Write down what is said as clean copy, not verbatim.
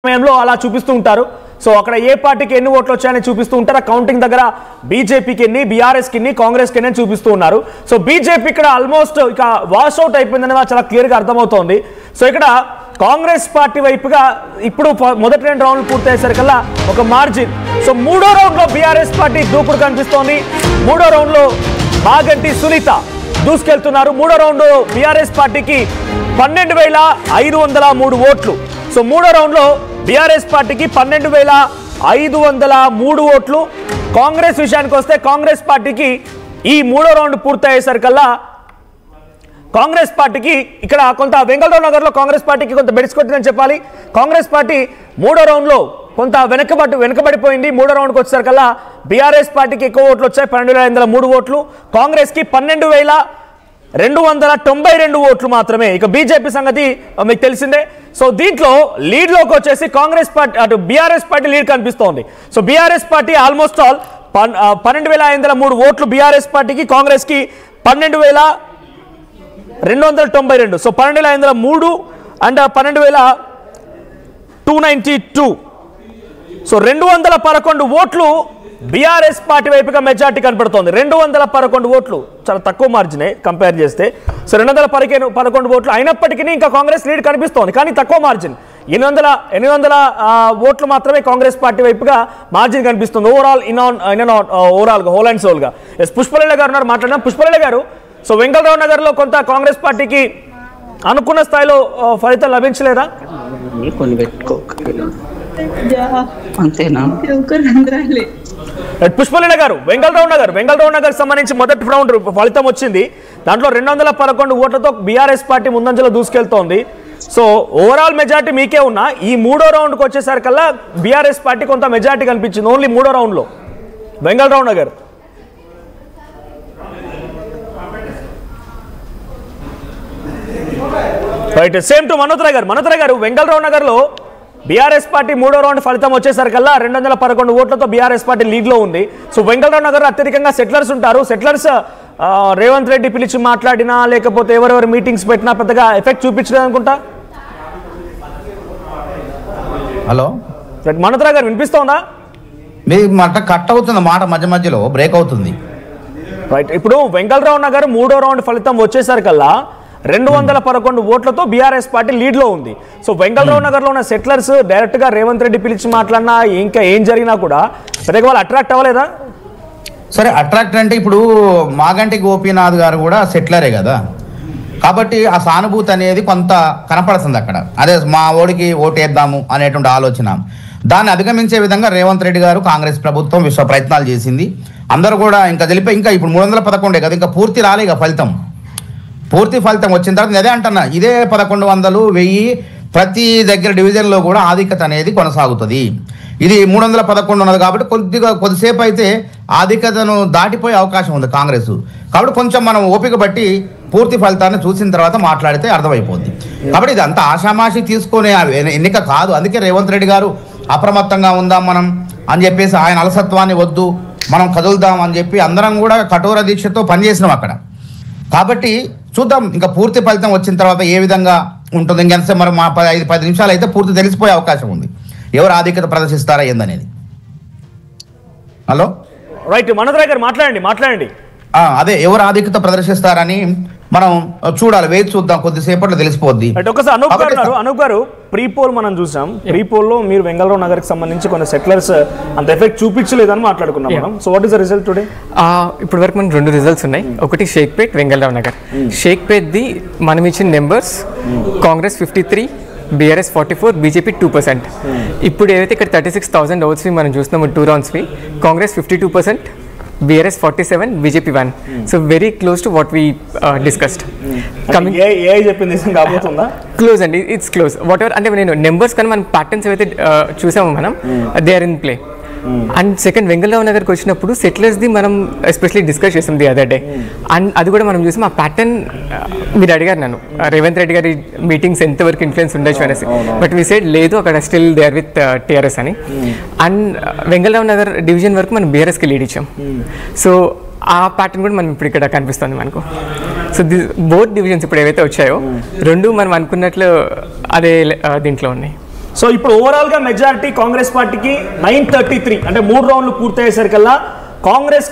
సమయంలో అలా చూపిస్తూ ఉంటారు. సో అక్కడ ఏ పార్టీకి ఎన్ని ఓట్లు వచ్చాయని చూపిస్తూ ఉంటారు. ఆ కౌంటింగ్ దగ్గర బీజేపీకి ఎన్ని, బీఆర్ఎస్కి ఎన్ని, కాంగ్రెస్కి ఎన్ని చూపిస్తూ ఉన్నారు. సో బీజేపీ ఇక్కడ ఆల్మోస్ట్ ఇక వాష్ అవుట్ అయిపోయిందని చాలా క్లియర్గా అర్థమవుతోంది. సో ఇక్కడ కాంగ్రెస్ పార్టీ వైపుగా ఇప్పుడు మొదటి 2 రౌండ్లు పూర్తయ్యేసరికల్లా ఒక మార్జిన్. సో 3వ రౌండ్లో బీఆర్ఎస్ పార్టీ దూకుడు కనిపిస్తోంది. 3వ రౌండ్లో మాగంటి సునీత దూసుకెళ్తున్నారు. 3వ రౌండ్ బీఆర్ఎస్ పార్టీకి 12,503 ఓట్లు. సో 3వ రౌండ్లో బీఆర్ఎస్ పార్టీకి 12,503 ఓట్లు. కాంగ్రెస్ విషయానికి వస్తే కాంగ్రెస్ పార్టీకి ఈ 3వ రౌండ్ పూర్తయ్యేసరికల్లా కాంగ్రెస్ పార్టీకి ఇక్కడ కొంత వెంగళరావు నగర్లో కాంగ్రెస్ పార్టీకి కొంత బెడిసికొట్టిందని చెప్పాలి. కాంగ్రెస్ పార్టీ 3వ రౌండ్లో కొంత వెనకబడిపోయింది. 3వ రౌండ్కి వచ్చేసరికల్లా బీఆర్ఎస్ పార్టీకి ఎక్కువ ఓట్లు వచ్చాయి, 12,503 ఓట్లు. కాంగ్రెస్కి 12,292 ఓట్లు మాత్రమే. ఇక బీజేపీ సంగతి మీకు తెలిసిందే. సో దీంట్లో లీడ్లోకి వచ్చేసి కాంగ్రెస్ పార్టీ అటు బీఆర్ఎస్ పార్టీ లీడ్ కనిపిస్తోంది. So BRS party almost all 12,503 ఓట్లు బీఆర్ఎస్ పార్టీకి, కాంగ్రెస్కి 12,292. So 12,503 and 12,292. సో 211 ఓట్లు బీఆర్ఎస్ పార్టీ వైపుగా మెజార్టీ కనపడుతోంది. 211 ఓట్లు చాలా తక్కువ మార్జినే కంపేర్ చేస్తే. సో 211 ఓట్లు అయినప్పటికీ ఇంకా కాంగ్రెస్ లీడ్ కనిపిస్తోంది, కానీ తక్కువ మార్జిన్. 800 ఓట్లు మాత్రమే కాంగ్రెస్ పార్టీ వైపుగా మార్జిన్ కనిపిస్తుంది ఓవరాల్గా హోల్ అండ్ సోల్గా. ఎస్ పుష్పలీల గారు ఉన్నారు, మాట్లాడినా. పుష్పలీల గారు, సో వెంగళరావు నగర్లో కొంత కాంగ్రెస్ పార్టీకి అనుకున్న స్థాయిలో ఫలితం లభించలేదా? పుష్పలీల గారు, వెంగళరావు నగర్ సంబంధించి మొదటి రౌండ్ ఫలితం వచ్చింది. దాంట్లో 211 ఓట్లతో బీఆర్ఎస్ పార్టీ ముందంజలో దూసుకెళ్తోంది. సో ఓవరాల్ మెజార్టీ మీకే ఉన్నా ఈ 3వ రౌండ్కి వచ్చేసరికల్లా బీఆర్ఎస్ పార్టీ కొంత మెజార్టీ కనిపించింది ఓన్లీ 3వ రౌండ్లో Vengal Rao Nagar. Right, same to మనోతర గారు. వెంగళరావు నగర్లో బీఆర్ఎస్ పార్టీ 3వ రౌండ్ ఫలితం వచ్చేసరికల్లా 211 ఓట్లతో బీఆర్ఎస్ పార్టీ లీడ్లో ఉంది. సో వెంగళరావు నగర్ అత్యధికంగా సెటిలర్స్ ఉంటారు. సెటిలర్స్ రేవంత్ రెడ్డి పిలిచి మాట్లాడినా లేకపోతే ఎవరెవరు మీటింగ్స్ పెట్టినా పెద్దగా ఎఫెక్ట్ చూపించలేదు అనుకుంటా. హలో మనోతర గారు, వినిపిస్తోందా? మీ మాట కట్ అవుతుంది, మాట మధ్యలో బ్రేక్ అవుతుంది. రైట్, ఇప్పుడు వెంగళరావు నగర్ 3వ రౌండ్ ఫలితం వచ్చేసరికల్లా 211 ఓట్లతో బీఆర్ఎస్ పార్టీ లీడ్లో ఉంది. సో వెంగళరావు నగర్లో ఉన్న సెటిలర్స్ డైరెక్ట్గా రేవంత్ రెడ్డి పిలిచి మాట్లాడినా ఇంకా ఏం జరిగినా కూడా పెద్దగా వాళ్ళు అట్రాక్ట్ అవ్వలేదా? సరే, అట్రాక్ట్ అంటే ఇప్పుడు మాగంటి గోపీనాథ్ గారు కూడా సెటిలరే కదా, కాబట్టి ఆ సానుభూతి అనేది కొంత కనపడుతుంది అక్కడ. అదే మా ఓడికి ఓటేద్దాము అనేటువంటి ఆలోచన, దాన్ని అధిగమించే విధంగా రేవంత్ రెడ్డి గారు కాంగ్రెస్ ప్రభుత్వం విశ్వ ప్రయత్నాలు చేసింది. అందరూ కూడా ఇంకా తెలిపి ఇంకా ఇప్పుడు 311 కదా, ఇంకా పూర్తి రాలే. ఇక పూర్తి ఫలితం వచ్చిన తర్వాత అదే అంటున్నా, ఇదే 1100, 1000 ప్రతి దగ్గర డివిజన్లో కూడా ఆధిక్యత అనేది కొనసాగుతుంది. ఇది 311 ఉన్నది కాబట్టి కొద్దిసేపు అయితే ఆధిక్యతను దాటిపోయే అవకాశం ఉంది కాంగ్రెస్. కాబట్టి కొంచెం మనం ఓపిక బట్టి పూర్తి ఫలితాన్ని చూసిన తర్వాత మాట్లాడితే అర్థమైపోద్ది. కాబట్టి ఇది అంత ఆషామాషి తీసుకునే ఎన్నిక కాదు. అందుకే రేవంత్ రెడ్డి గారు అప్రమత్తంగా ఉందాం మనం అని చెప్పేసి, ఆయన అలసత్వాన్ని వద్దు, మనం కదులుదాం అని చెప్పి అందరం కూడా కఠోర దీక్షతో పనిచేసినాం అక్కడ. కాబట్టి చూద్దాం ఇంకా పూర్తి ఫలితం వచ్చిన తర్వాత ఏ విధంగా ఉంటుంది. ఇంకెంత మరి 5-10 నిమిషాలు అయితే పూర్తి తెలిసిపోయే అవకాశం ఉంది ఎవరు ఆధిక్యత ప్రదర్శిస్తారా ఏందనేది. హలో రైట్, మనోదర గారు మాట్లాడండి. అదే ఎవరు ఆధిక్యత ప్రదర్శిస్తారని మనం చూడాలి, వేచి చూద్దాం, కొద్దిసేపట్లో తెలిసిపోద్ది. ఒకసారి అనూప్ గారు ప్రీపోల్ మనం చూసాం. ప్రీపోల్లో మీరు వెంగళరావు నగర్కి సంబంధించి కొన్ని సెటిలర్స్ అంత ఎఫెక్ట్ చూపించలేదని మాట్లాడుకున్నాం మనం. So what is the result today? ఇప్పటి వరకు మనకు 2 రిజల్ట్స్ ఉన్నాయి. ఒకటి షేక్పేట్, వెంగళరావు నగర్. షేక్పేట్ది మనం ఇచ్చిన నెంబర్స్ కాంగ్రెస్ 53, బీఆర్ఎస్ 44, బీజేపీ 2%. ఇప్పుడు ఏదైతే ఇక్కడ 36,000 ఓట్స్వి మనం చూస్తున్నాము 2 రౌండ్స్వి, Congress 52%, BRS 47, BJP 1. So very close to what we discussed. Coming చెప్పింది కాబోతుందా? Close అండి, it's close. Whatever అంటే నేను నెంబర్స్ కానీ మనం ప్యాటర్న్స్ ఏవైతే చూసామో మనం they are in play. And second Vengal Rao నగర్కి వచ్చినప్పుడు సెటిలర్స్ది మనం ఎస్పెషలీ డిస్కస్ చేసాం ది అదర్ డే. అండ్ అది కూడా మనం చూసాం ఆ ప్యాటర్న్. మీరు అడిగారు నన్ను రేవంత్ రెడ్డి గారి మీటింగ్స్ ఎంతవరకు ఇన్ఫ్లుయెన్స్ ఉండొచ్చు అనేసి, బట్ వీ సైడ్ లేదు, అక్కడ still they are with TRS అని. అండ్ వెంగళరావు నగర్ డివిజన్ వరకు మనం బీఆర్ఎస్కి లీడ్ ఇచ్చాం. సో ఆ ప్యాటర్న్ కూడా మనం ఇప్పుడు ఇక్కడ కనిపిస్తుంది మనకు. సో బోత్ డివిజన్స్ ఇప్పుడు ఏవైతే వచ్చాయో 2 మనం అనుకున్నట్లు అదే దీంట్లో ఉన్నాయి. సో ఇప్పుడు ఓవరాల్ గా మెజారిటీ కాంగ్రెస్ పార్టీకి 933 అంటే 3 రౌండ్లు పూర్తయ్యేసరికల్లా కాంగ్రెస్